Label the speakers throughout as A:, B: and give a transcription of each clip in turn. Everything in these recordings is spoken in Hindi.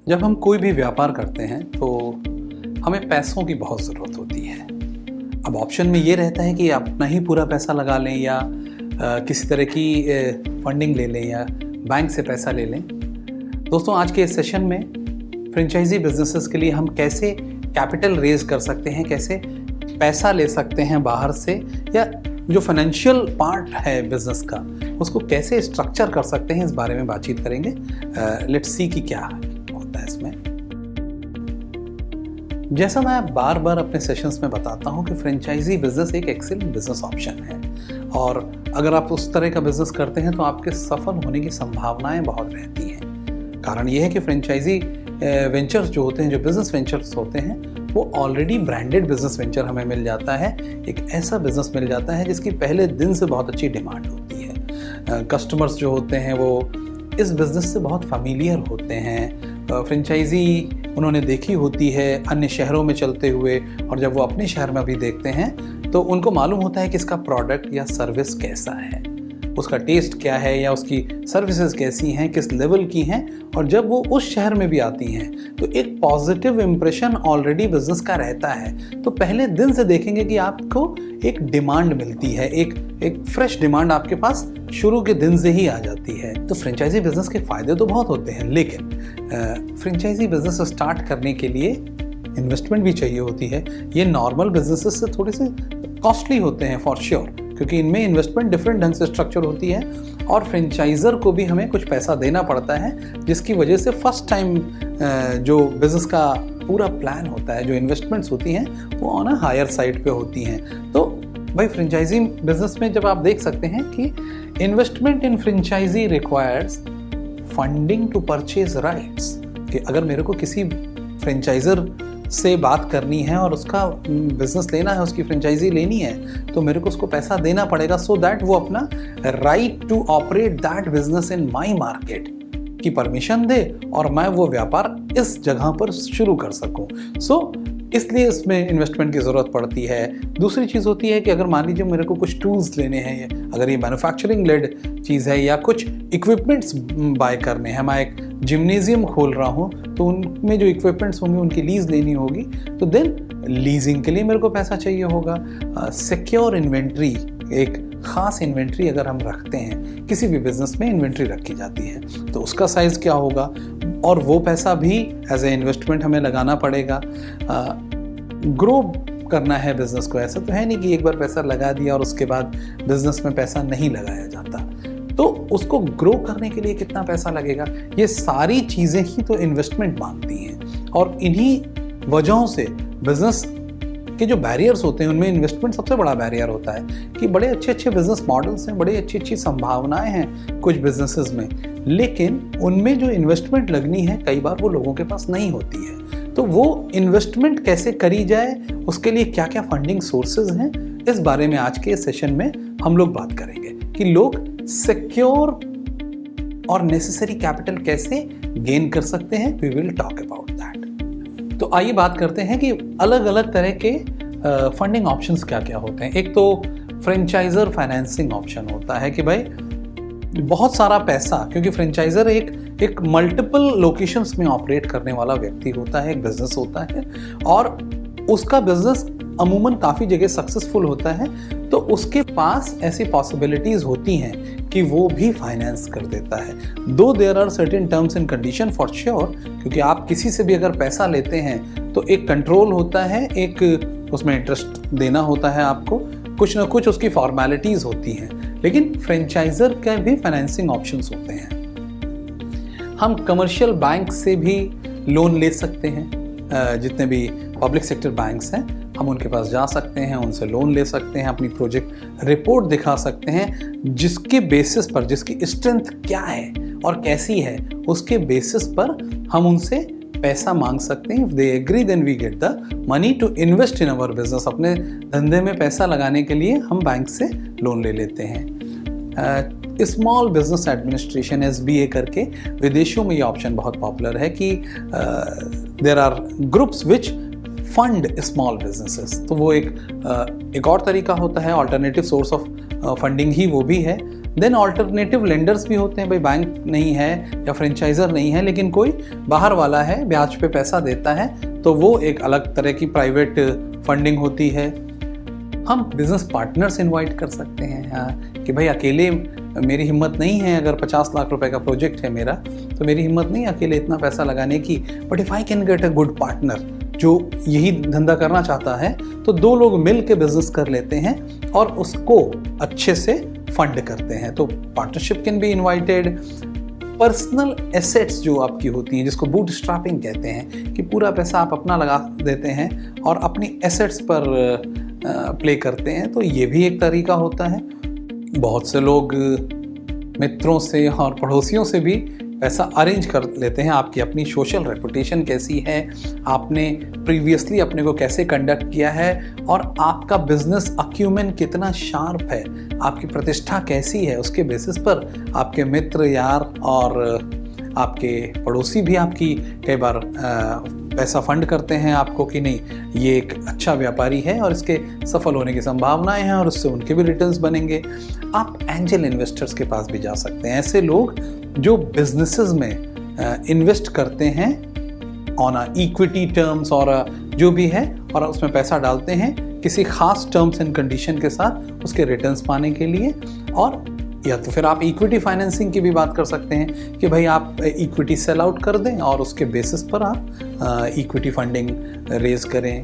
A: जब हम कोई भी व्यापार करते हैं तो हमें पैसों की बहुत ज़रूरत होती है। अब ऑप्शन में ये रहता है कि अपना ही पूरा पैसा लगा लें या किसी तरह की फंडिंग ले लें या बैंक से पैसा ले लें। दोस्तों, आज के इस सेशन में फ्रेंचाइजी बिजनेसेस के लिए हम कैसे कैपिटल रेज कर सकते हैं, कैसे पैसा ले सकते हैं बाहर से, या जो फाइनेंशियल पार्ट है बिजनेस का उसको कैसे स्ट्रक्चर कर सकते हैं, इस बारे में बातचीत करेंगे। लेट्स सी कि क्या होता है इसमें। जैसा मैं बार बार अपने सेशंस में बताता हूं कि फ्रेंचाइजी बिजनेस एक एक्सीलेंट बिजनेस ऑप्शन है, और अगर आप उस तरह का बिजनेस करते हैं तो आपके सफल होने की संभावनाएं बहुत रहती हैं। कारण यह है कि फ्रेंचाइजी वेंचर्स जो होते हैं, जो बिजनेस वेंचर्स होते हैं, वो ऑलरेडी ब्रांडेड बिजनेस वेंचर हमें मिल जाता है। एक ऐसा बिजनेस मिल जाता है जिसकी पहले दिन से बहुत अच्छी डिमांड होती है। कस्टमर्स जो होते हैं वो इस बिज़नेस से बहुत फैमिलियर होते हैं। फ्रेंचाइजी उन्होंने देखी होती है अन्य शहरों में चलते हुए, और जब वो अपने शहर में भी देखते हैं तो उनको मालूम होता है कि इसका प्रोडक्ट या सर्विस कैसा है, उसका टेस्ट क्या है, या उसकी सर्विसेज कैसी हैं, किस लेवल की हैं। और जब वो उस शहर में भी आती हैं तो एक पॉजिटिव इम्प्रेशन ऑलरेडी बिजनेस का रहता है। तो पहले दिन से देखेंगे कि आपको एक डिमांड मिलती है, एक फ्रेश डिमांड आपके पास शुरू के दिन से ही आ जाती है। तो फ्रेंचाइजी बिजनेस के फायदे तो बहुत होते हैं, लेकिन फ्रेंचाइजी बिजनेस स्टार्ट करने के लिए इन्वेस्टमेंट भी चाहिए होती है। ये नॉर्मल बिजनेसेस से थोड़े से कॉस्टली होते हैं फॉर श्योर, क्योंकि इनमें इन्वेस्टमेंट डिफरेंट ढंग से स्ट्रक्चर होती है, और फ्रेंचाइजर को भी हमें कुछ पैसा देना पड़ता है, जिसकी वजह से फर्स्ट टाइम जो बिजनेस का पूरा प्लान होता है, जो इन्वेस्टमेंट्स होती हैं, वो ऑन अ हायर साइड पे होती हैं। तो भाई फ्रेंचाइजी बिजनेस में जब आप देख सकते हैं कि investment in franchisee requires funding to purchase rights, कि अगर मेरे को किसी फ्रेंचाइजर से बात करनी है और उसका बिजनेस लेना है, उसकी फ्रेंचाइजी लेनी है, तो मेरे को उसको पैसा देना पड़ेगा, सो दैट वो अपना right to operate that business in my market की परमिशन दे और मैं वो व्यापार इस जगह पर शुरू कर सकूं। सो इसलिए इसमें इन्वेस्टमेंट की ज़रूरत पड़ती है। दूसरी चीज़ होती है कि अगर मान लीजिए मेरे को कुछ टूल्स लेने हैं, अगर ये मैन्युफैक्चरिंग लेड चीज़ है, या कुछ इक्विपमेंट्स बाय करने हैं, मैं एक जिम्नेजियम खोल रहा हूँ तो उनमें जो इक्विपमेंट्स होंगे उनकी लीज लेनी होगी, तो देन लीजिंग के लिए मेरे को पैसा चाहिए होगा। सिक्योर इन्वेंट्री, एक ख़ास इन्वेंट्री अगर हम रखते हैं, किसी भी बिजनेस में इन्वेंट्री रखी जाती है, तो उसका साइज़ क्या होगा, और वो पैसा भी एज ए इन्वेस्टमेंट हमें लगाना पड़ेगा। ग्रो करना है बिजनेस को, ऐसा तो है नहीं कि एक बार पैसा लगा दिया और उसके बाद बिजनेस में पैसा नहीं लगाया जाता। तो उसको ग्रो करने के लिए कितना पैसा लगेगा, ये सारी चीज़ें ही तो इन्वेस्टमेंट मांगती हैं। और इन्हीं वजहों से बिजनेस के जो बैरियर्स होते हैं उनमें इन्वेस्टमेंट सबसे बड़ा बैरियर होता है, कि बड़े अच्छे अच्छे बिजनेस मॉडल्स हैं, बड़ी अच्छी अच्छी संभावनाएं हैं कुछ बिजनेसेस में, लेकिन उनमें जो इन्वेस्टमेंट लगनी है कई बार वो लोगों के पास नहीं होती है। तो वो इन्वेस्टमेंट कैसे करी जाए, उसके लिए क्या क्या फंडिंग सोर्सेज हैं, इस बारे में आज के सेशन में हम लोग बात करेंगे कि लोग सिक्योर और नेसेसरी कैपिटल कैसे गेन कर सकते हैं। We will talk about that. तो आइए बात करते हैं कि अलग अलग तरह के फंडिंग ऑप्शंस क्या क्या होते हैं। एक तो फ्रेंचाइजर फाइनेंसिंग ऑप्शन होता है कि भाई बहुत सारा पैसा, क्योंकि फ्रेंचाइजर एक मल्टीपल लोकेशंस में ऑपरेट करने वाला व्यक्ति होता है, एक बिजनेस होता है, और उसका बिजनेस अमूमन काफ़ी जगह सक्सेसफुल होता है, तो उसके पास ऐसी पॉसिबिलिटीज़ होती हैं कि वो भी फाइनेंस कर देता है। Though there are certain terms and condition for sure, क्योंकि आप किसी से भी अगर पैसा लेते हैं तो एक कंट्रोल होता है, एक उसमें इंटरेस्ट देना होता है आपको, कुछ ना कुछ उसकी फॉर्मेलिटीज़ होती हैं। लेकिन फ्रेंचाइजर के भी फाइनेंसिंग ऑप्शंस होते हैं। हम कमर्शियल बैंक से भी लोन ले सकते हैं, जितने भी पब्लिक सेक्टर बैंक्स हैं हम उनके पास जा सकते हैं, उनसे लोन ले सकते हैं, अपनी प्रोजेक्ट रिपोर्ट दिखा सकते हैं, जिसके बेसिस पर, जिसकी स्ट्रेंथ क्या है और कैसी है, उसके बेसिस पर हम उनसे पैसा मांग सकते हैं। If they agree then we get the money to invest in our business. अपने धंधे में पैसा लगाने के लिए हम बैंक से लोन ले लेते हैं। स्मॉल बिजनेस एडमिनिस्ट्रेशन SBA करके विदेशों में ये ऑप्शन बहुत पॉपुलर है कि there are groups which fund small businesses. तो वो एक और तरीका होता है, अल्टरनेटिव सोर्स ऑफ फंडिंग ही वो भी है। देन ऑल्टरनेटिव लेंडर्स भी होते हैं, भाई बैंक नहीं है या फ्रेंचाइजर नहीं है लेकिन कोई बाहर वाला है ब्याज पे पैसा देता है, तो वो एक अलग तरह की प्राइवेट फंडिंग होती है। हम बिजनेस पार्टनर्स इनवाइट कर सकते हैं कि भाई अकेले मेरी हिम्मत नहीं है, अगर 50 लाख रुपए का प्रोजेक्ट है मेरा तो मेरी हिम्मत नहीं है अकेले इतना पैसा लगाने की, but if I can get a good partner जो यही धंधा करना चाहता है तो 2 लोग मिल के बिजनेस कर लेते हैं और उसको अच्छे से फंड करते हैं। तो partnership can be invited. Personal assets जो आपकी होती हैं, जिसको बूट स्ट्रैपिंग कहते हैं, कि पूरा पैसा आप अपना लगा देते हैं और अपनी एसेट्स पर प्ले करते हैं, तो ये भी एक तरीका होता है। बहुत से लोग मित्रों से और पड़ोसियों से भी पैसा अरेंज कर लेते हैं। आपकी अपनी सोशल रेपुटेशन कैसी है, आपने प्रीवियसली अपने को कैसे कंडक्ट किया है और आपका बिजनेस अक्यूमेन कितना शार्प है, आपकी प्रतिष्ठा कैसी है, उसके बेसिस पर आपके मित्र, यार और आपके पड़ोसी भी आपकी कई बार पैसा फंड करते हैं आपको कि नहीं ये एक अच्छा व्यापारी है और इसके सफल होने की संभावनाएं हैं और उससे उनके भी रिटर्न्स बनेंगे। आप एंजल इन्वेस्टर्स के पास भी जा सकते हैं, ऐसे लोग जो बिजनेसेस में इन्वेस्ट करते हैं ऑन इक्विटी टर्म्स और जो भी है, और उसमें पैसा डालते हैं किसी खास टर्म्स एंड कंडीशन के साथ उसके रिटर्न्स पाने के लिए। और या तो फिर आप इक्विटी फाइनेंसिंग की भी बात कर सकते हैं कि भाई आप इक्विटी सेल आउट कर दें और उसके बेसिस पर आप इक्विटी फंडिंग रेज करें।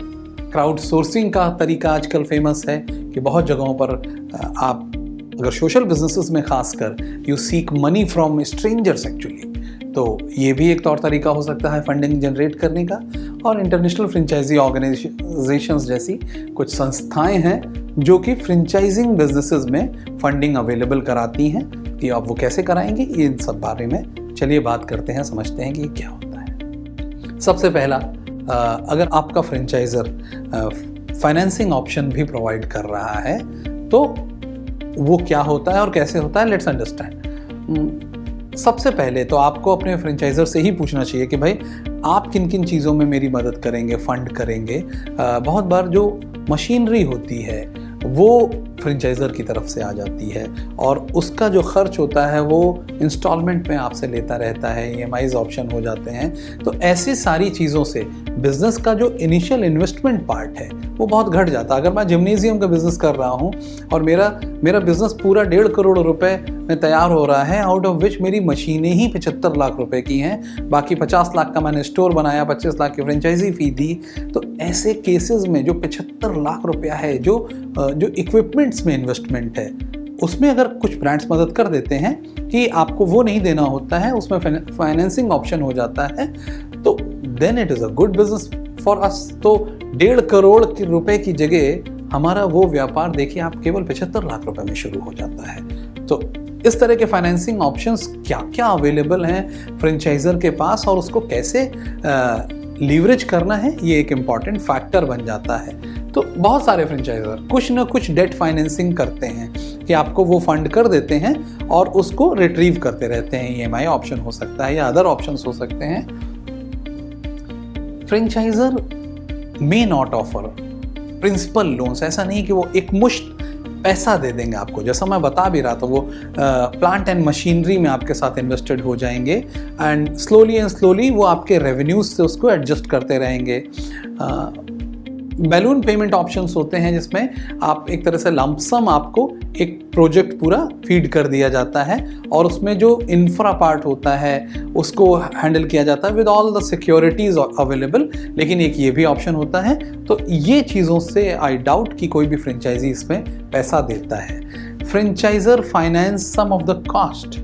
A: क्राउड सोर्सिंग का तरीका आजकल फेमस है कि बहुत जगहों पर आप अगर सोशल बिजनेसेस में खासकर you seek money from strangers actually, तो ये भी एक तौर तरीका हो सकता है फंडिंग जनरेट करने का। और इंटरनेशनल फ्रेंचाइजी ऑर्गेनाइजेशंस जैसी कुछ संस्थाएं हैं जो कि फ्रेंचाइजिंग बिजनेसेस में फंडिंग अवेलेबल कराती हैं, कि आप वो कैसे कराएंगे इन सब बारे में चलिए बात करते हैं, समझते हैं कि ये क्या होता है। सबसे पहला, अगर आपका फ्रेंचाइजर फाइनेंसिंग ऑप्शन भी प्रोवाइड कर रहा है तो वो क्या होता है और कैसे होता है, लेट्स अंडरस्टैंड। सबसे पहले तो आपको अपने फ्रेंचाइजर से ही पूछना चाहिए कि भाई आप किन किन चीज़ों में मेरी मदद करेंगे, फंड करेंगे। बहुत बार जो मशीनरी होती है वो फ्रेंचाइजर की तरफ से आ जाती है और उसका जो खर्च होता है वो इंस्टॉलमेंट में आपसे लेता रहता है, EMIs ऑप्शन हो जाते हैं। तो ऐसी सारी चीज़ों से बिजनेस का जो इनिशियल इन्वेस्टमेंट पार्ट है वो बहुत घट जाता है। अगर मैं जिम्नेजियम का बिजनेस कर रहा हूँ और मेरा बिजनेस पूरा 1.5 करोड़ रुपए में तैयार हो रहा है, आउट ऑफ विच मेरी मशीनें ही 75 लाख रुपए की हैं, बाकी 50 लाख का मैंने स्टोर बनाया, 25 लाख की फ्रेंचाइजी फी दी, तो ऐसे केसेस में जो 75 लाख रुपया है जो इक्विपमेंट्स में इन्वेस्टमेंट है, उसमें अगर कुछ ब्रांड्स मदद कर देते हैं कि आपको वो नहीं देना होता है, उसमें फाइनेंसिंग ऑप्शन हो जाता है, तो then it is a good business for us. तो 1.5 करोड़ रुपए की जगह हमारा वो व्यापार देखिए आप केवल 75 लाख रुपए में शुरू हो जाता है। तो इस तरह के फाइनेंसिंग ऑप्शंस क्या क्या अवेलेबल हैं फ्रेंचाइजर के पास और उसको कैसे लीवरेज करना है, ये एक इम्पॉर्टेंट फैक्टर बन जाता है। तो बहुत सारे फ्रेंचाइजर कुछ ना कुछ डेट फाइनेंसिंग करते हैं कि आपको वो फंड कर देते हैं और उसको रिट्रीव करते रहते हैं। EMI ऑप्शन हो सकता है या अदर ऑप्शंस हो सकते हैं। Franchisor may not offer principal loans, ऐसा नहीं कि वो एक मुश्त पैसा दे देंगे आपको। जैसा मैं बता भी रहा था, वो प्लांट एंड मशीनरी में आपके साथ इन्वेस्टेड हो जाएंगे एंड स्लोली वो आपके रेवेन्यूज से उसको एडजस्ट करते रहेंगे। बैलून पेमेंट ऑप्शंस होते हैं जिसमें आप एक तरह से लमसम आपको एक प्रोजेक्ट पूरा फीड कर दिया जाता है और उसमें जो इंफ्रा पार्ट होता है उसको हैंडल किया जाता है with all the securities available, लेकिन एक ये भी ऑप्शन होता है। तो ये चीज़ों से आई डाउट कि कोई भी फ्रेंचाइजी इसमें पैसा देता है। Franchisor finance some of the cost,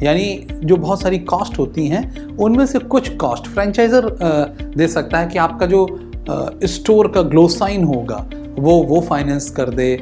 A: यानी जो बहुत सारी कॉस्ट होती हैं उनमें से कुछ कॉस्ट फ्रेंचाइजर दे सकता है कि आपका जो स्टोर का ग्लो साइन होगा वो फाइनेंस कर दे।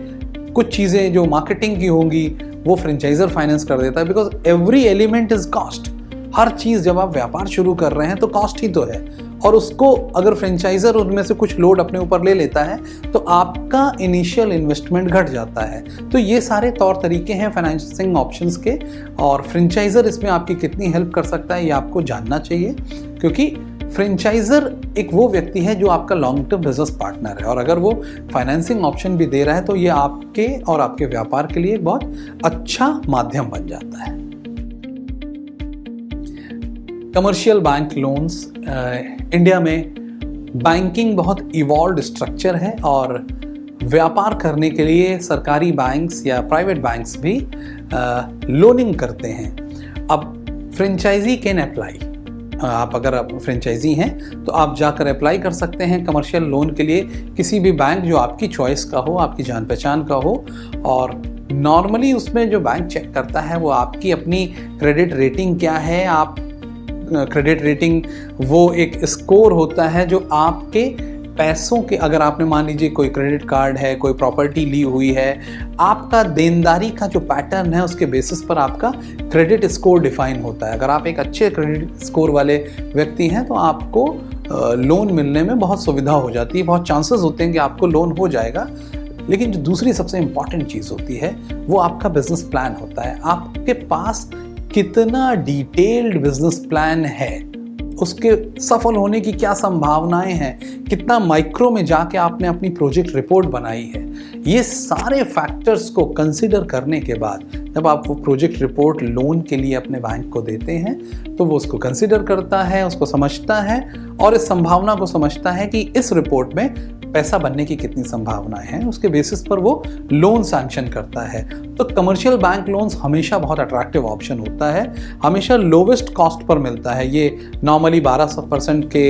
A: कुछ चीज़ें जो मार्केटिंग की होंगी वो फ्रेंचाइजर फाइनेंस कर देता है, because every element is cost. हर चीज़ जब आप व्यापार शुरू कर रहे हैं तो कॉस्ट ही तो है, और उसको अगर फ्रेंचाइजर उनमें से कुछ लोड अपने ऊपर ले लेता है तो आपका इनिशियल इन्वेस्टमेंट घट जाता है। तो ये सारे तौर तरीके हैं फाइनेंसिंग ऑप्शंस के, और फ्रेंचाइजर इसमें आपकी कितनी हेल्प कर सकता है ये आपको जानना चाहिए, क्योंकि फ्रेंचाइजर एक वो व्यक्ति है जो आपका लॉन्ग टर्म बिजनेस पार्टनर है, और अगर वो फाइनेंसिंग ऑप्शन भी दे रहा है तो ये आपके और आपके व्यापार के लिए बहुत अच्छा माध्यम बन जाता है। कमर्शियल बैंक लोन्स, इंडिया में बैंकिंग बहुत इवॉल्व्ड स्ट्रक्चर है और व्यापार करने के लिए सरकारी बैंक्स या प्राइवेट बैंक्स भी लोनिंग करते हैं। अब फ्रेंचाइजी कैन अप्लाई, आप अगर फ्रेंचाइजी हैं तो आप जाकर अप्लाई कर सकते हैं कमर्शियल लोन के लिए किसी भी बैंक जो आपकी चॉइस का हो, आपकी जान पहचान का हो। और नॉर्मली उसमें जो बैंक चेक करता है वो आपकी अपनी क्रेडिट रेटिंग क्या है। आप क्रेडिट रेटिंग वो एक स्कोर होता है जो आपके पैसों के, अगर आपने मान लीजिए कोई क्रेडिट कार्ड है, कोई प्रॉपर्टी ली हुई है, आपका देनदारी का जो पैटर्न है उसके बेसिस पर आपका क्रेडिट स्कोर डिफाइन होता है। अगर आप एक अच्छे क्रेडिट स्कोर वाले व्यक्ति हैं तो आपको लोन मिलने में बहुत सुविधा हो जाती है, बहुत चांसेस होते हैं कि आपको लोन हो जाएगा। लेकिन जो दूसरी सबसे इंपॉर्टेंट चीज़ होती है वो आपका बिजनेस प्लान होता है। आपके पास कितना डिटेल्ड बिजनेस प्लान है, उसके सफल होने की क्या संभावनाएं हैं, कितना माइक्रो में जाके आपने अपनी प्रोजेक्ट रिपोर्ट बनाई है, ये सारे फैक्टर्स को कंसीडर करने के बाद जब आप वो प्रोजेक्ट रिपोर्ट लोन के लिए अपने बैंक को देते हैं तो वो उसको कंसीडर करता है, उसको समझता है और इस संभावना को समझता है कि इस रिपोर्ट में पैसा बनने की कितनी संभावनाएं हैं, उसके बेसिस पर वो लोन सैंक्शन करता है। तो कमर्शियल बैंक लोन्स हमेशा बहुत अट्रैक्टिव ऑप्शन होता है, हमेशा लोवेस्ट कॉस्ट पर मिलता है। ये नॉर्मली 12% के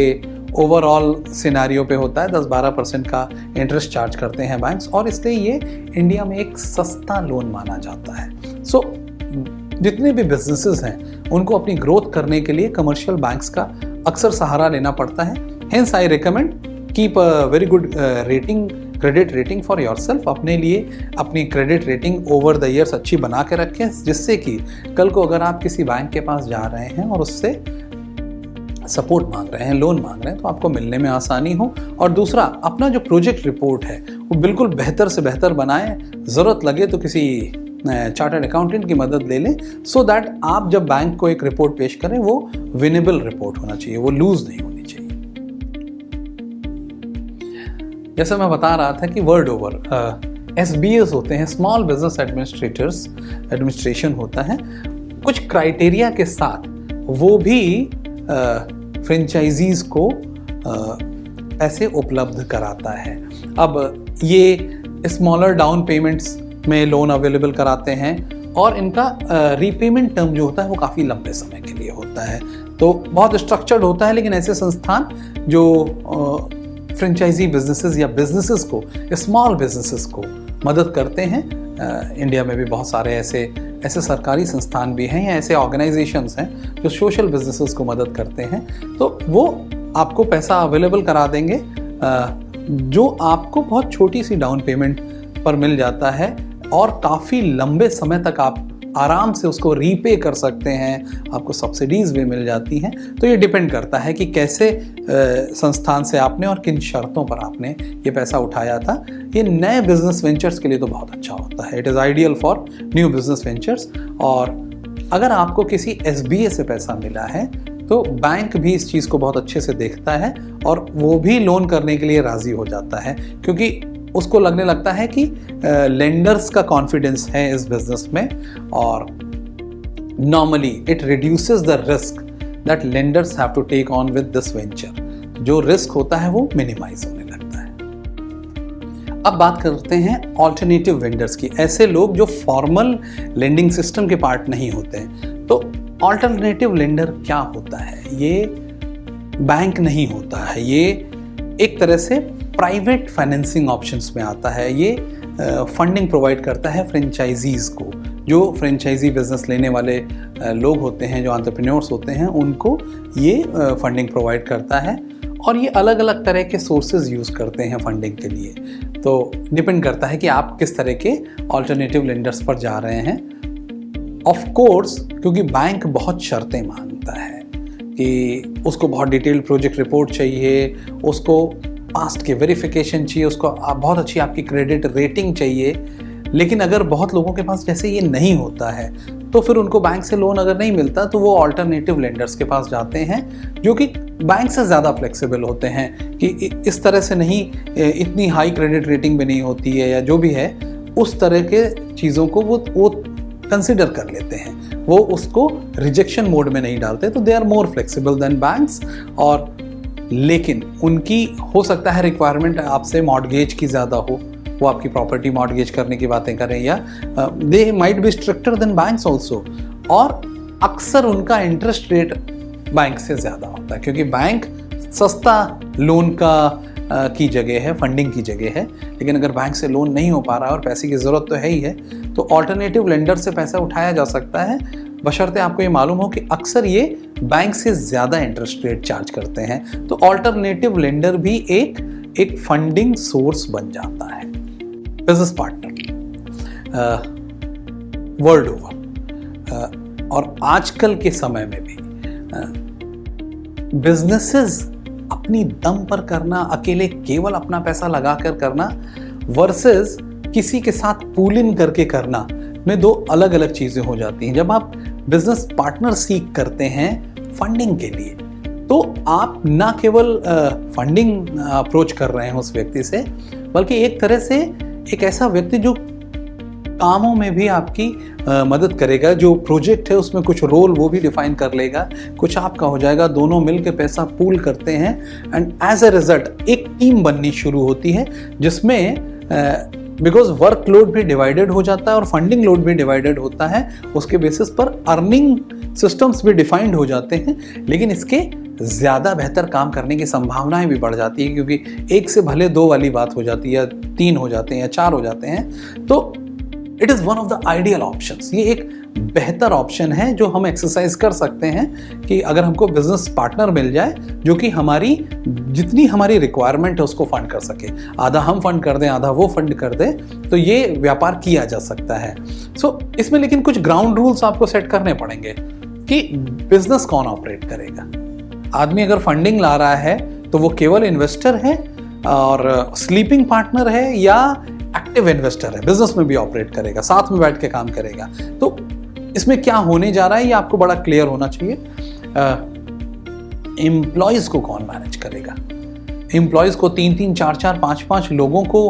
A: ओवरऑल सिनेरियो पे होता है, 10-12% का इंटरेस्ट चार्ज करते हैं बैंक्स, और इसलिए ये इंडिया में एक सस्ता लोन माना जाता है। सो जितने भी बिजनेसेस हैं उनको अपनी ग्रोथ करने के लिए कमर्शियल बैंक्स का अक्सर सहारा लेना पड़ता है। Hence I recommend keep a very good rating, credit rating for yourself. अपने लिए अपनी credit rating over the years अच्छी बना के रखें, जिससे कि कल को अगर आप किसी बैंक के पास जा रहे हैं और उससे सपोर्ट मांग रहे हैं, लोन मांग रहे हैं, तो आपको मिलने में आसानी हो। और दूसरा, अपना जो प्रोजेक्ट रिपोर्ट है वो बिल्कुल बेहतर से बेहतर बनाएं। ज़रूरत लगे तो किसी चार्टर्ड अकाउंटेंट की मदद ले लें, सो दैट आप जब बैंक को एक रिपोर्ट पेश करें वो विनेबल रिपोर्ट होना चाहिए, वो लूज नहीं होनी चाहिए। जैसे मैं बता रहा था कि वर्ल्ड ओवर SBAs होते हैं, स्मॉल बिजनेस एडमिनिस्ट्रेशन होता है, कुछ क्राइटेरिया के साथ वो भी फ्रेंचाइजीज को पैसे उपलब्ध कराता है। अब ये स्मॉलर डाउन पेमेंट्स में लोन अवेलेबल कराते हैं और इनका रीपेमेंट टर्म जो होता है वो काफ़ी लंबे समय के लिए होता है, तो बहुत स्ट्रक्चर्ड होता है। लेकिन ऐसे संस्थान जो फ्रेंचाइजी बिजनेसेस या बिजनेसेस को, स्मॉल बिजनेसेस को मदद करते हैं, इंडिया में भी बहुत सारे ऐसे सरकारी संस्थान भी हैं या ऐसे ऑर्गेनाइजेशंस हैं जो सोशल बिजनेसेस को मदद करते हैं, तो वो आपको पैसा अवेलेबल करा देंगे जो आपको बहुत छोटी सी डाउन पेमेंट पर मिल जाता है और काफ़ी लंबे समय तक आप आराम से उसको रीपे कर सकते हैं, आपको सब्सिडीज़ भी मिल जाती हैं। तो ये डिपेंड करता है कि कैसे संस्थान से आपने और किन शर्तों पर आपने ये पैसा उठाया था। ये नए बिजनेस वेंचर्स के लिए तो बहुत अच्छा होता है, it is ideal for new business ventures. और अगर आपको किसी SBA से पैसा मिला है तो बैंक भी इस चीज़ को बहुत अच्छे से देखता है और वो भी लोन करने के लिए राज़ी हो जाता है, क्योंकि उसको लगने लगता है कि लेंडर्स का कॉन्फिडेंस है इस बिजनेस में, और normally it reduces the risk that lenders have to take on with this venture. जो रिस्क होता है वो मिनिमाइज होने लगता है। अब बात करते हैं ऑल्टरनेटिव वेंडर्स की, ऐसे लोग जो फॉर्मल लेंडिंग सिस्टम के पार्ट नहीं होते हैं। तो ऑल्टरनेटिव लेंडर क्या होता है? ये बैंक नहीं होता है, ये एक तरह से प्राइवेट फाइनेंसिंग ऑप्शंस में आता है। ये फंडिंग प्रोवाइड करता है फ्रेंचाइजीज को, जो फ्रेंचाइजी बिजनेस लेने वाले लोग होते हैं, जो एंटरप्रेन्योर्स होते हैं, उनको ये फंडिंग प्रोवाइड करता है। और ये अलग अलग तरह के सोर्सेज यूज़ करते हैं फंडिंग के लिए, तो डिपेंड करता है कि आप किस तरह के ऑल्टरनेटिव लेंडर्स पर जा रहे हैं। ऑफ कोर्स, क्योंकि बैंक बहुत शर्तें मांगता है कि उसको बहुत डिटेल्ड प्रोजेक्ट रिपोर्ट चाहिए, उसको पास्ट के वेरिफिकेशन चाहिए, उसको बहुत अच्छी आपकी क्रेडिट रेटिंग चाहिए। लेकिन अगर बहुत लोगों के पास जैसे ये नहीं होता है तो फिर उनको बैंक से लोन अगर नहीं मिलता तो वो ऑल्टरनेटिव लेंडर्स के पास जाते हैं, जो कि बैंक से ज़्यादा फ्लेक्सिबल होते हैं कि इस तरह से नहीं, इतनी हाई क्रेडिट रेटिंग भी नहीं होती है या जो भी है, उस तरह के चीज़ों को वो कंसिडर कर लेते हैं, वो उसको रिजेक्शन मोड में नहीं डालते, तो they are more flexible than banks. और लेकिन उनकी हो सकता है रिक्वायरमेंट आपसे मॉर्गेज की ज़्यादा हो, वो आपकी प्रॉपर्टी मॉर्गेज करने की बातें करें, या they might be stricter than banks also. और अक्सर उनका इंटरेस्ट रेट बैंक से ज़्यादा होता है, क्योंकि बैंक सस्ता लोन की जगह है, फंडिंग की जगह है। लेकिन अगर बैंक से लोन नहीं हो पा रहा है और पैसे की ज़रूरत तो है ही है, तो ऑल्टरनेटिव लेंडर से पैसा उठाया जा सकता है, बशर्ते आपको ये मालूम हो कि अक्सर ये बैंक से ज़्यादा इंटरेस्ट रेट चार्ज करते हैं। तो ऑल्टरनेटिव लेंडर भी एक फंडिंग सोर्स बन जाता है। बिजनेस पार्टनर वर्ल्ड ओवर और आजकल के समय में भी बिजनेसेस अपनी दम पर करना, अकेले केवल अपना पैसा लगाकर करना वर्सेस किसी के साथ पूल इन करके करना में दो अलग अलग चीजें हो जाती हैं। जब आप बिजनेस पार्टनर सीख करते हैं फंडिंग के लिए, तो आप ना केवल फंडिंग अप्रोच कर रहे हैं उस व्यक्ति से, बल्कि एक तरह से एक ऐसा व्यक्ति जो कामों में भी आपकी मदद करेगा, जो प्रोजेक्ट है उसमें कुछ रोल वो भी डिफाइन कर लेगा, कुछ आपका हो जाएगा, दोनों मिलकर पैसा पूल करते हैं एंड एज ए रिजल्ट एक टीम बननी शुरू होती है, जिसमें बिकॉज वर्कलोड भी डिवाइडेड हो जाता है और फंडिंग लोड भी डिवाइडेड होता है, उसके बेसिस पर अर्निंग सिस्टम्स भी डिफाइंड हो जाते हैं, लेकिन इसके ज़्यादा बेहतर काम करने की संभावनाएं भी बढ़ जाती है, क्योंकि एक से भले दो वाली बात हो जाती है, या तीन हो जाते हैं या चार हो जाते हैं। तो it is one of the ideal options. ये एक बेहतर ऑप्शन है जो हम एक्सरसाइज कर सकते हैं कि अगर हमको बिजनेस पार्टनर मिल जाए जो कि हमारी जितनी हमारी रिक्वायरमेंट है उसको फंड कर सके, आधा हम फंड कर दें, आधा वो फंड कर दे, तो ये व्यापार किया जा सकता है। इसमें लेकिन कुछ ग्राउंड रूल्स आपको सेट करने पड़ेंगे कि बिजनेस कौन ऑपरेट करेगा। आदमी अगर फंडिंग ला रहा है तो वो केवल इन्वेस्टर है और स्लीपिंग पार्टनर है, या एक्टिव इन्वेस्टर है, बिजनेस में भी ऑपरेट करेगा, साथ में बैठ के काम करेगा। तो इसमें क्या होने जा रहा है ये आपको बड़ा क्लियर होना चाहिए। एम्प्लॉयज को कौन मैनेज करेगा? एम्प्लॉयज को 3-3, 4-4, 5-5 लोगों को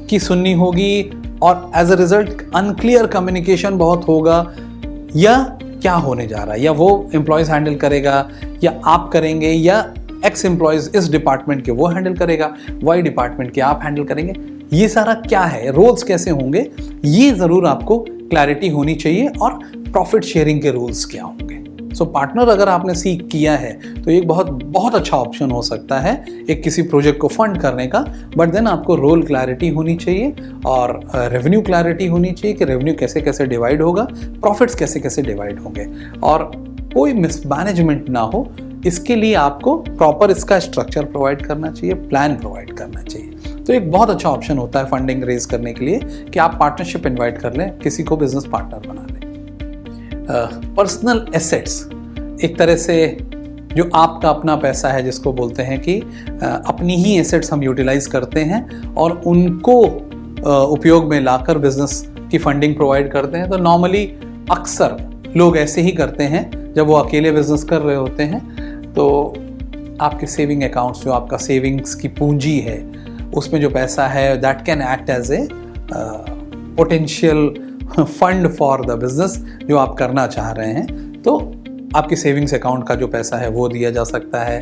A: की सुननी होगी, और as a result unclear communication बहुत होगा। या क्या होने जा रहा है, या वो एम्प्लॉयज हैंडल करेगा, या आप करेंगे, या एक्स एम्प्लॉयज इस डिपार्टमेंट के वो हैंडल करेगा, वाई डिपार्टमेंट के आप हैंडल करेंगे। ये सारा क्या है, रोल्स कैसे होंगे, ये जरूर आपको क्लैरिटी होनी चाहिए, और प्रॉफिट शेयरिंग के रूल्स क्या होंगे। पार्टनर अगर आपने सीख किया है तो एक बहुत अच्छा ऑप्शन हो सकता है एक किसी प्रोजेक्ट को फंड करने का, बट देन आपको रोल क्लैरिटी होनी चाहिए और रेवेन्यू क्लैरिटी होनी चाहिए कि रेवेन्यू कैसे कैसे डिवाइड होगा, प्रॉफिट्स कैसे कैसे डिवाइड होंगे, और कोई मिसमैनेजमेंट ना हो। इसके लिए आपको प्रॉपर इसका स्ट्रक्चर प्रोवाइड करना चाहिए, प्लान प्रोवाइड करना चाहिए। तो एक बहुत अच्छा ऑप्शन होता है फंडिंग रेज करने के लिए कि आप पार्टनरशिप इनवाइट कर लें, किसी को बिजनेस पार्टनर बना लें। पर्सनल एसेट्स एक तरह से जो आपका अपना पैसा है, जिसको बोलते हैं कि अपनी ही एसेट्स हम यूटिलाइज करते हैं और उनको उपयोग में लाकर बिजनेस की फंडिंग प्रोवाइड करते हैं। तो नॉर्मली अक्सर लोग ऐसे ही करते हैं जब वो अकेले बिजनेस कर रहे होते हैं। तो आपके सेविंग अकाउंट्स, जो आपका सेविंग्स की पूंजी है, उसमें जो पैसा है that can act as a potential fund for the business जो आप करना चाह रहे हैं। तो आपकी सेविंग्स अकाउंट का जो पैसा है वो दिया जा सकता है।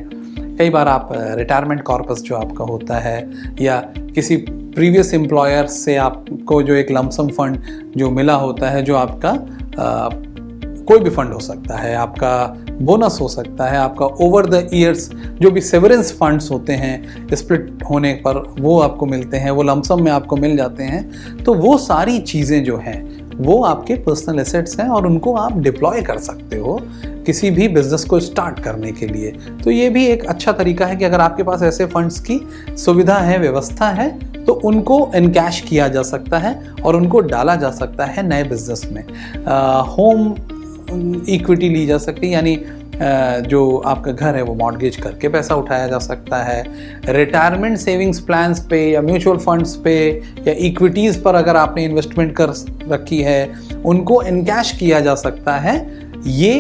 A: कई बार आप रिटायरमेंट कॉर्पस जो आपका होता है, या किसी प्रीवियस एम्प्लॉयर से आपको जो एक लमसम फंड जो मिला होता है, जो आपका कोई भी फंड हो सकता है, आपका बोनस हो सकता है, आपका ओवर द ईयर्स जो भी सेवरेंस फंड्स होते हैं स्प्लिट होने पर वो आपको मिलते हैं, वो लमसम में आपको मिल जाते हैं। तो वो सारी चीज़ें जो हैं वो आपके पर्सनल एसेट्स हैं और उनको आप डिप्लॉय कर सकते हो किसी भी बिजनेस को स्टार्ट करने के लिए। तो ये भी एक अच्छा तरीका है कि अगर आपके पास ऐसे फंड्स की सुविधा है, व्यवस्था है, तो उनको इनकैश किया जा सकता है और उनको डाला जा सकता है नए बिजनेस में। होम इक्विटी ली जा सकती है, यानी जो आपका घर है वो मॉर्गेज करके पैसा उठाया जा सकता है। रिटायरमेंट सेविंग्स प्लान्स पे या म्यूचुअल फंड्स पे या इक्विटीज़ पर अगर आपने इन्वेस्टमेंट कर रखी है, उनको इनकैश किया जा सकता है। ये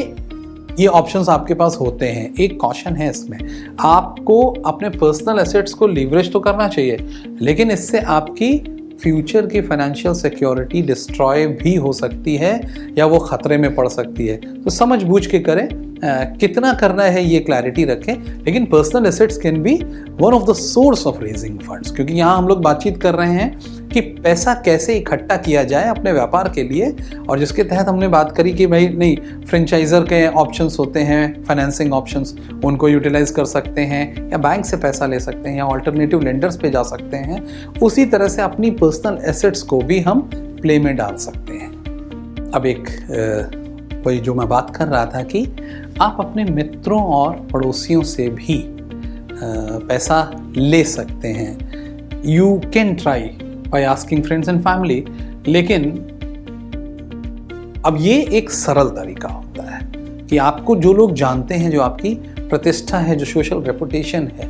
A: ये ऑप्शंस आपके पास होते हैं। एक कॉशन है इसमें, आपको अपने पर्सनल एसेट्स को लीवरेज तो करना चाहिए, लेकिन इससे आपकी फ्यूचर की फाइनेंशियल सिक्योरिटी डिस्ट्रॉय भी हो सकती है या वो खतरे में पड़ सकती है। तो समझ बूझ के करें, कितना करना है ये क्लैरिटी रखें। लेकिन personal assets can be one of the source of raising funds, क्योंकि यहाँ हम लोग बातचीत कर रहे हैं कि पैसा कैसे इकट्ठा किया जाए अपने व्यापार के लिए, और जिसके तहत हमने बात करी कि भाई नहीं, फ्रेंचाइजर के ऑप्शंस होते हैं, फाइनेंसिंग ऑप्शंस, उनको यूटिलाइज कर सकते हैं या बैंक से पैसा ले सकते हैं या ऑल्टरनेटिव लेंडर्स पे जा सकते हैं। उसी तरह से अपनी पर्सनल एसेट्स को भी हम प्ले में डाल सकते हैं। अब एक वही जो मैं बात कर रहा था कि आप अपने मित्रों और पड़ोसियों से भी पैसा ले सकते हैं। You can try by asking friends and family, लेकिन अब ये एक सरल तरीका होता है कि आपको जो लोग जानते हैं, जो आपकी प्रतिष्ठा है, जो सोशल रेपुटेशन है,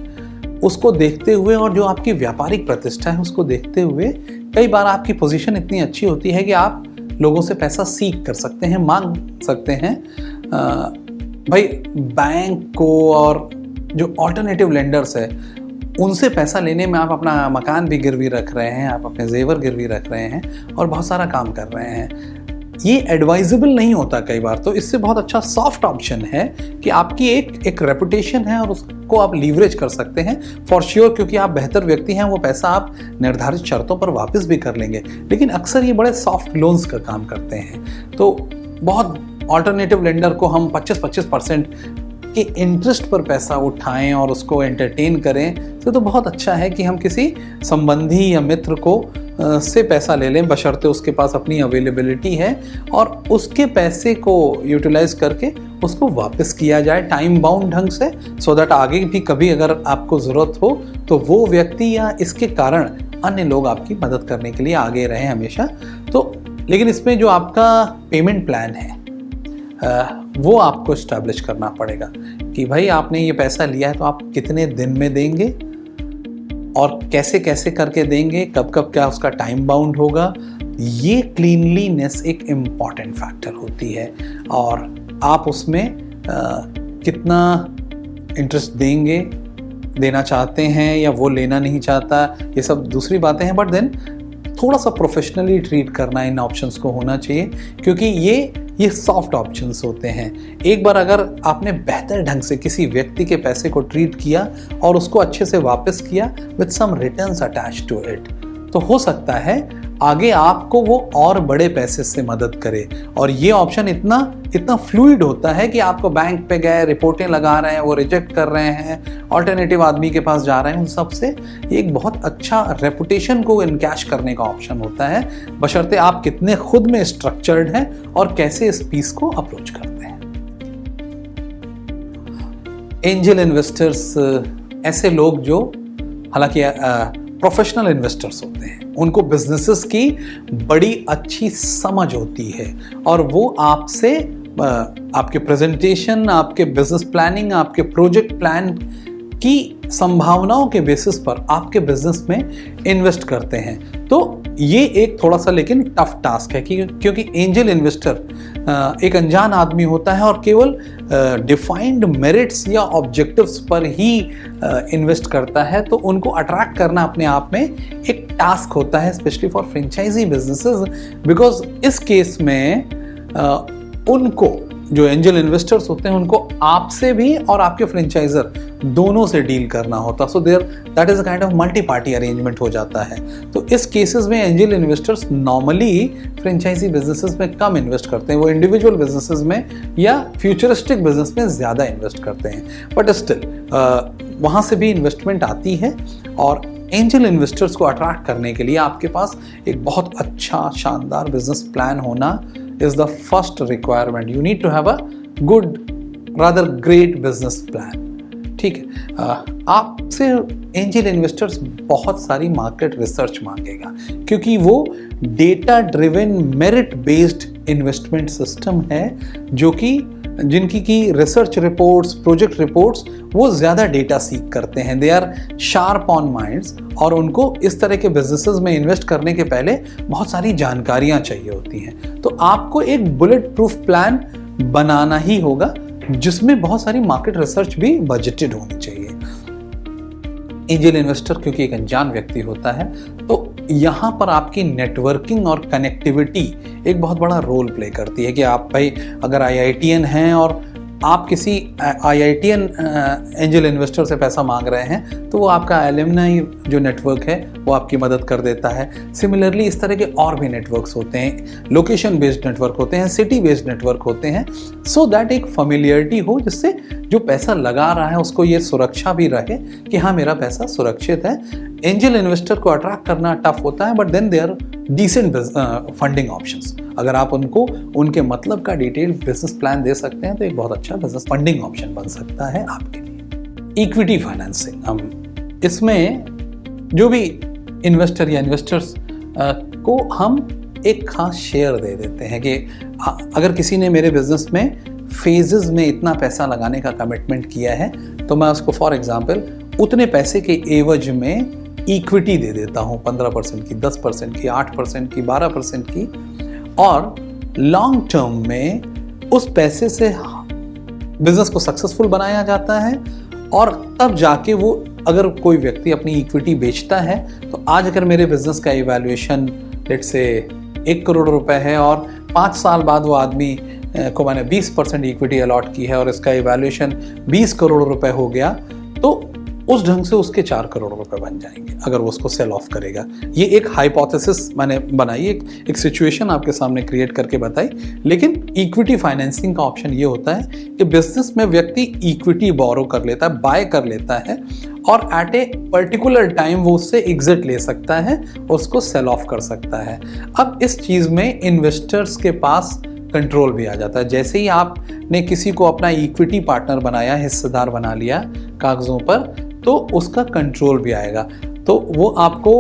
A: उसको देखते हुए और जो आपकी व्यापारिक प्रतिष्ठा है उसको देखते हुए, कई बार आपकी पोजीशन इतनी अच्छी होती है कि आप लोगों से पैसा सीख कर सकते हैं, मांग सकते हैं। भाई बैंक को और जो ऑल्टरनेटिव लेंडर्स है उनसे पैसा लेने में आप अपना मकान भी गिरवी रख रहे हैं, आप अपने जेवर गिरवी रख रहे हैं और बहुत सारा काम कर रहे हैं। ये एडवाइजेबल नहीं होता कई बार। तो इससे बहुत अच्छा सॉफ्ट ऑप्शन है कि आपकी एक रेपुटेशन है और उसको आप लीवरेज कर सकते हैं फॉर श्योर, क्योंकि आप बेहतर व्यक्ति हैं, वो पैसा आप निर्धारित शर्तों पर वापस भी कर लेंगे। लेकिन अक्सर ये बड़े सॉफ्ट लोन्स का काम करते हैं। तो बहुत ऑल्टरनेटिव लेंडर को हम 25% के इंटरेस्ट पर पैसा उठाएं और उसको एंटरटेन करें, तो बहुत अच्छा है कि हम किसी संबंधी या मित्र को से पैसा ले लें, बशर्ते उसके पास अपनी अवेलेबिलिटी है, और उसके पैसे को यूटिलाइज करके उसको वापस किया जाए टाइम बाउंड ढंग से, सो दैट आगे भी कभी अगर आपको ज़रूरत हो तो वो व्यक्ति या इसके कारण अन्य लोग आपकी मदद करने के लिए आगे रहें हमेशा। तो लेकिन इसमें जो आपका पेमेंट प्लान है वो आपको इस्टेब्लिश करना पड़ेगा कि भाई आपने ये पैसा लिया है तो आप कितने दिन में देंगे और कैसे कैसे करके देंगे, कब कब क्या उसका टाइम बाउंड होगा। ये क्लीनलीनेस एक इम्पॉर्टेंट फैक्टर होती है, और आप उसमें कितना इंटरेस्ट देंगे, देना चाहते हैं या वो लेना नहीं चाहता, ये सब दूसरी बातें हैं। बट देन थोड़ा सा प्रोफेशनली ट्रीट करना इन ऑप्शंस को होना चाहिए, क्योंकि ये सॉफ्ट ऑप्शंस होते हैं। एक बार अगर आपने बेहतर ढंग से किसी व्यक्ति के पैसे को ट्रीट किया और उसको अच्छे से वापस किया with some returns attached to it, तो हो सकता है आगे आपको वो और बड़े पैसे से मदद करे। और ये ऑप्शन इतना फ्लूइड होता है कि आपको बैंक पे गए, रिपोर्टें लगा रहे हैं, वो रिजेक्ट कर रहे हैं, ऑल्टरनेटिव आदमी के पास जा रहे हैं, उन सब से एक बहुत अच्छा रेपुटेशन को इनकैश करने का ऑप्शन होता है, बशर्ते आप कितने खुद में स्ट्रक्चर्ड हैं और कैसे इस पीस को अप्रोच करते हैं। एंजल इन्वेस्टर्स ऐसे लोग जो हालांकि प्रोफेशनल इन्वेस्टर्स होते हैं, उनको बिजनेसेस की बड़ी अच्छी समझ होती है और वो आपसे आपके प्रेजेंटेशन, आपके बिजनेस प्लानिंग, आपके प्रोजेक्ट प्लान की संभावनाओं के बेसिस पर आपके बिजनेस में इन्वेस्ट करते हैं। तो ये एक थोड़ा सा लेकिन टफ टास्क है क्योंकि एंजल इन्वेस्टर एक अनजान आदमी होता है और केवल डिफाइंड मेरिट्स या ऑब्जेक्टिव्स पर ही इन्वेस्ट करता है। तो उनको अट्रैक्ट करना अपने आप में एक टास्क होता है, specially for franchisee businesses, because इस केस में उनको जो एंजल इन्वेस्टर्स होते हैं उनको आपसे भी और आपके फ्रेंचाइजर दोनों से डील करना होता है। So there that is a kind of multi party arrangement हो जाता है। तो इस केसेस में angel investors normally franchisee businesses में कम इन्वेस्ट करते हैं, वो इंडिविजुअल बिजनेसेस में या फ्यूचरिस्टिक बिजनेस में ज़्यादा इन्वेस्ट करते हैं। बट स्टिल वहाँ से भी इन्वेस्टमेंट आती है, और एंजल इन्वेस्टर्स को अट्रैक्ट करने के लिए आपके पास एक बहुत अच्छा शानदार बिजनेस प्लान होना is the first requirement. You need to have a good, rather great business plan. ठीक है, आपसे एंजल इन्वेस्टर्स बहुत सारी मार्केट रिसर्च मांगेगा, क्योंकि वो data driven merit based investment system है जिनकी की रिसर्च रिपोर्ट्स, प्रोजेक्ट रिपोर्ट्स, वो ज़्यादा डेटा सीख करते हैं। They are sharp on minds, और उनको इस तरह के बिजनेसेस में इन्वेस्ट करने के पहले बहुत सारी जानकारियां चाहिए होती हैं। तो आपको एक बुलेट प्रूफ प्लान बनाना ही होगा जिसमें बहुत सारी मार्केट रिसर्च भी बजटेड होनी चाहिए। एंजल इन्वेस्टर क्योंकि एक अनजान व्यक्ति होता है, तो यहाँ पर आपकी नेटवर्किंग और कनेक्टिविटी एक बहुत बड़ा रोल प्ले करती है कि आप भाई अगर IITian हैं और आप किसी IITian एंजल इन्वेस्टर से पैसा मांग रहे हैं, तो वो आपका एलुमनाई जो नेटवर्क है वो आपकी मदद कर देता है। सिमिलरली इस तरह के और भी नेटवर्क्स होते हैं, लोकेशन बेस्ड नेटवर्क होते हैं, सिटी बेस्ड नेटवर्क होते हैं, सो दैट एक फेमिलियरिटी हो जिससे जो पैसा लगा रहा है उसको ये सुरक्षा भी रहे कि हाँ मेरा पैसा सुरक्षित है। एंजल इन्वेस्टर को अट्रैक्ट करना टफ होता है, but then they are decent funding options. अगर आप उनको उनके मतलब का डिटेल्ड बिजनेस प्लान दे सकते हैं तो एक बहुत अच्छा बिजनेस फंडिंग ऑप्शन बन सकता है आपके लिए। इक्विटी फाइनेंसिंग, हम इसमें जो भी इन्वेस्टर या इन्वेस्टर्स को हम एक खास शेयर दे देते हैं कि अगर किसी ने मेरे बिजनेस में फेजेस में इतना पैसा लगाने का कमिटमेंट किया है तो मैं उसको फॉर एग्जांपल उतने पैसे के एवज में इक्विटी दे देता हूँ, 15% की, 10% की, 8% की, 12% की, और लॉन्ग टर्म में उस पैसे से बिजनेस को सक्सेसफुल बनाया जाता है। और तब जाके वो अगर कोई व्यक्ति अपनी इक्विटी बेचता है तो आज अगर मेरे बिजनेस का इवैल्यूएशन लेट्स से 1 करोड़ रुपए है और 5 साल बाद वो आदमी को मैंने 20% इक्विटी अलॉट की है और इसका इवैल्यूएशन 20 करोड़ रुपए हो गया, तो उस ढंग से उसके 4 करोड़ रुपए बन जाएंगे अगर वो उसको सेल ऑफ करेगा। ये एक हाइपोथेसिस मैंने बनाई, एक सिचुएशन आपके सामने क्रिएट करके बताई। लेकिन इक्विटी फाइनेंसिंग का ऑप्शन ये होता है कि बिजनेस में व्यक्ति इक्विटी बोरो कर लेता है, बाय कर लेता है और एट ए पर्टिकुलर टाइम वो उससे एग्जिट ले सकता है और उसको सेल ऑफ कर सकता है। अब इस चीज़ में इन्वेस्टर्स के पास कंट्रोल भी आ जाता है। जैसे ही आपने किसी को अपना इक्विटी पार्टनर बनाया, हिस्सेदार बना लिया कागजों पर, तो उसका कंट्रोल भी आएगा। तो वो आपको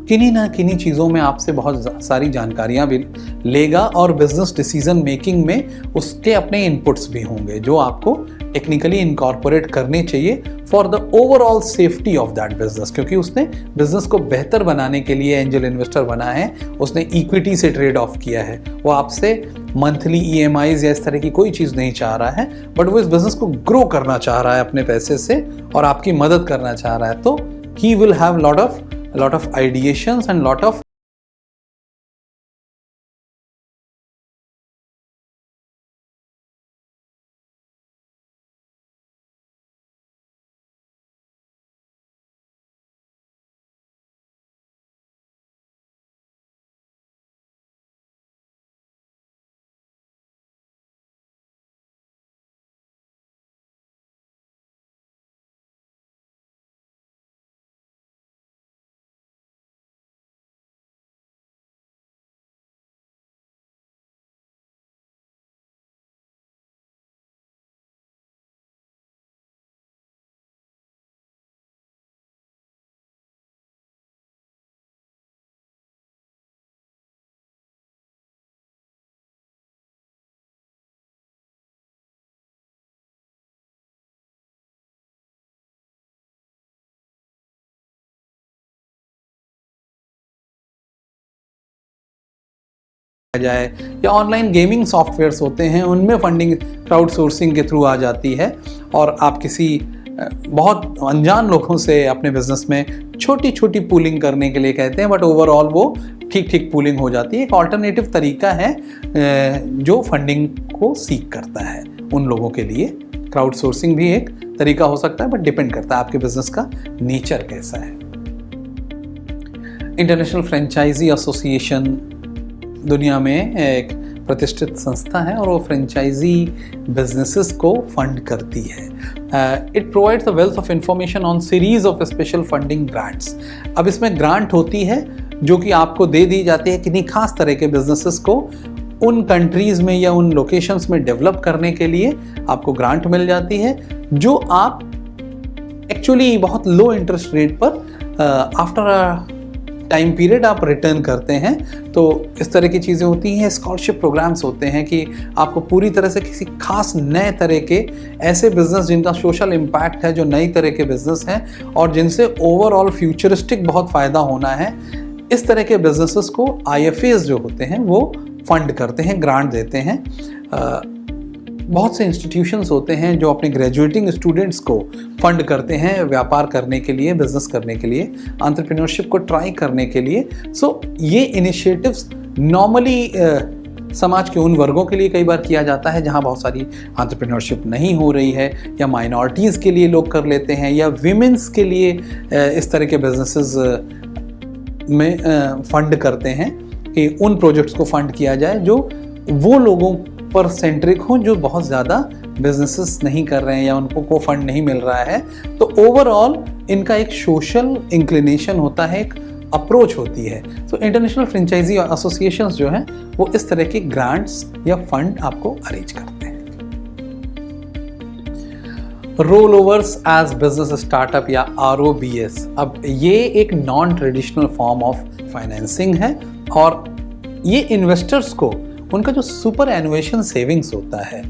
A: किन्हीं ना किन्हीं चीज़ों में आपसे बहुत सारी जानकारियाँ भी लेगा और बिजनेस डिसीजन मेकिंग में उसके अपने इनपुट्स भी होंगे जो आपको टेक्निकली इनकॉर्पोरेट करने चाहिए for the overall safety of that business. क्योंकि उसने बिजनेस को बेहतर बनाने के लिए एंजल इन्वेस्टर बना है, उसने इक्विटी से ट्रेड ऑफ किया है। वो आपसे मंथली EMIs या इस तरह की कोई चीज़ नहीं चाह रहा है, बट वो इस बिजनेस को ग्रो करना चाह रहा है अपने पैसे से और आपकी मदद करना चाह रहा है। तो he will have lot of ideations and lot of जाए या ऑनलाइन गेमिंग सॉफ्टवेयर्स होते हैं उनमें फंडिंग क्राउड सोर्सिंग के थ्रू आ जाती है और आप किसी बहुत अनजान लोगों से अपने बिजनेस में छोटी छोटी पूलिंग करने के लिए कहते हैं, बट ओवरऑल वो ठीक ठीक पूलिंग हो जाती है। एक ऑल्टरनेटिव तरीका है जो फंडिंग को सीक करता है उन लोगों के लिए। क्राउड सोर्सिंग भी एक तरीका हो सकता है, बट डिपेंड करता है आपके बिजनेस का नेचर कैसा है। इंटरनेशनल फ्रेंचाइजी एसोसिएशन दुनिया में एक प्रतिष्ठित संस्था है और वो फ्रेंचाइजी बिजनेसेस को फंड करती है। It provides the wealth of information on series of special funding grants. अब इसमें ग्रांट होती है जो कि आपको दे दी जाती है किन्हीं खास तरह के बिजनेसेस को उन कंट्रीज में या उन लोकेशंस में डेवलप करने के लिए आपको ग्रांट मिल जाती है, जो आप एक्चुअली बहुत लो इंटरेस्ट रेट पर आफ्टर टाइम पीरियड आप रिटर्न करते हैं। तो इस तरह की चीज़ें होती हैं। स्कॉलरशिप प्रोग्राम्स होते हैं कि आपको पूरी तरह से किसी खास नए तरह के ऐसे बिजनेस जिनका सोशल इम्पैक्ट है, जो नई तरह के बिजनेस हैं और जिनसे ओवरऑल फ्यूचरिस्टिक बहुत फ़ायदा होना है, इस तरह के बिजनेसेस को IFAs जो होते हैं वो फंड करते हैं, ग्रांट देते हैं। बहुत से इंस्टीट्यूशंस होते हैं जो अपने ग्रेजुएटिंग स्टूडेंट्स को फंड करते हैं व्यापार करने के लिए, बिजनेस करने के लिए, एंटरप्रेन्योरशिप को ट्राई करने के लिए। सो ये इनिशिएटिव्स नॉर्मली समाज के उन वर्गों के लिए कई बार किया जाता है जहां बहुत सारी एंटरप्रेन्योरशिप नहीं हो रही है, या माइनॉरिटीज़ के लिए लोग कर लेते हैं, या विमेंस के लिए इस तरह के बिजनेसेस में फंड करते हैं कि उन प्रोजेक्ट्स को फंड किया जाए जो वो लोगों पर सेंट्रिक हों जो बहुत ज़्यादा बिजनेसेस नहीं कर रहे हैं या उनको को फंड नहीं मिल रहा है। तो ओवरऑल इनका एक सोशल इंक्लिनेशन होता है, एक अप्रोच होती है। तो इंटरनेशनल फ्रेंचाइजी एसोसिएशंस जो हैं वो इस तरह के ग्रांट्स या फंड आपको अरेंज करते हैं। Rollovers as business startup या ROBS, अब ये एक non traditional form of financing है और ये इन्वेस्टर्स को उनका जो सुपर एनुएशन सेविंग्स होता है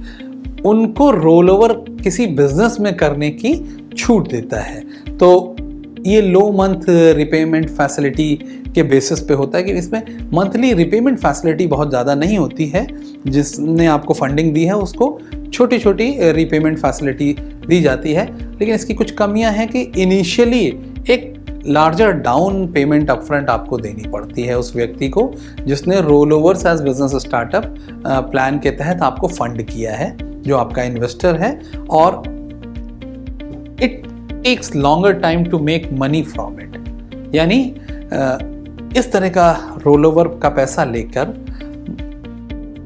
A: उनको रोल ओवर किसी बिजनेस में करने की छूट देता है। तो ये लो मंथ रिपेमेंट फैसिलिटी के बेसिस पे होता है कि इसमें मंथली रिपेमेंट फैसिलिटी बहुत ज़्यादा नहीं होती है। जिसने आपको फंडिंग दी है उसको छोटी छोटी रिपेमेंट फैसिलिटी दी जाती है, लेकिन इसकी कुछ कमियां हैं कि इनिशियली एक लार्जर डाउन पेमेंट अपफ्रंट आपको देनी पड़ती है उस व्यक्ति को जिसने rollovers as business startup plan के तहत आपको फंड किया है, जो आपका इन्वेस्टर है, और it takes longer time to make money from it. यानी इस तरह का रोल ओवर का पैसा लेकर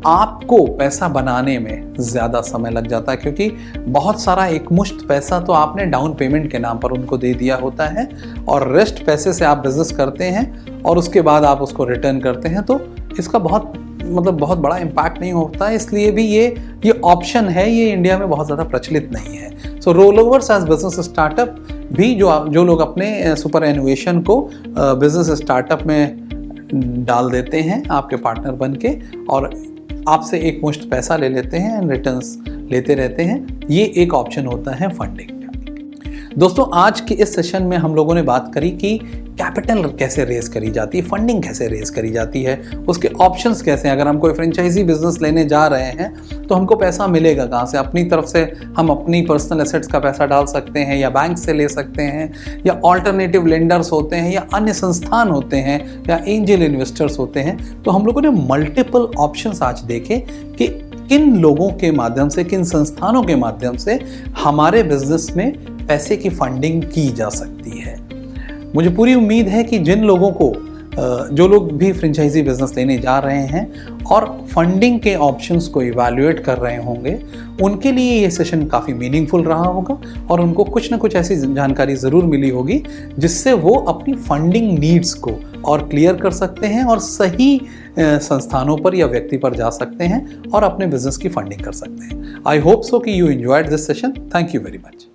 A: आपको पैसा बनाने में ज़्यादा समय लग जाता है, क्योंकि बहुत सारा एकमुश्त पैसा तो आपने डाउन पेमेंट के नाम पर उनको दे दिया होता है और रेस्ट पैसे से आप बिजनेस करते हैं और उसके बाद आप उसको रिटर्न करते हैं। तो इसका बहुत बड़ा इम्पैक्ट नहीं होता है। इसलिए भी ये ऑप्शन है, ये इंडिया में बहुत ज़्यादा प्रचलित नहीं है। So rollovers as business startup भी जो लोग अपने सुपर एनुएशन को बिजनेस स्टार्टअप में डाल देते हैं आपके पार्टनर बन के और आपसे एक मुश्त पैसा ले लेते हैं एंड रिटर्न्स लेते रहते हैं, ये एक ऑप्शन होता है फंडिंग का। दोस्तों, आज के इस सेशन में हम लोगों ने बात करी कि कैपिटल कैसे रेज करी जाती है, फंडिंग कैसे रेज करी जाती है, उसके ऑप्शंस कैसे हैं। अगर हम कोई फ्रेंचाइजी बिजनेस लेने जा रहे हैं तो हमको पैसा मिलेगा कहाँ से? अपनी तरफ से हम अपनी पर्सनल एसेट्स का पैसा डाल सकते हैं या बैंक से ले सकते हैं या ऑल्टरनेटिव लेंडर्स होते हैं या अन्य संस्थान होते हैं या एंजल इन्वेस्टर्स होते हैं। तो हम लोगों ने मल्टीपल ऑप्शंस आज देखे कि किन लोगों के माध्यम से, किन संस्थानों के माध्यम से हमारे बिजनेस में पैसे की फंडिंग की जा सकती है। मुझे पूरी उम्मीद है कि जिन लोगों को जो लोग भी फ्रेंचाइजी बिजनेस लेने जा रहे हैं और फंडिंग के ऑप्शंस को इवैल्यूएट कर रहे होंगे, उनके लिए ये सेशन काफ़ी मीनिंगफुल रहा होगा और उनको कुछ ना कुछ ऐसी जानकारी ज़रूर मिली होगी जिससे वो अपनी फंडिंग नीड्स को और क्लियर कर सकते हैं और सही संस्थानों पर या व्यक्ति पर जा सकते हैं और अपने बिजनेस की फंडिंग कर सकते हैं। आई होप सो कि you enjoyed this session. Thank you very much.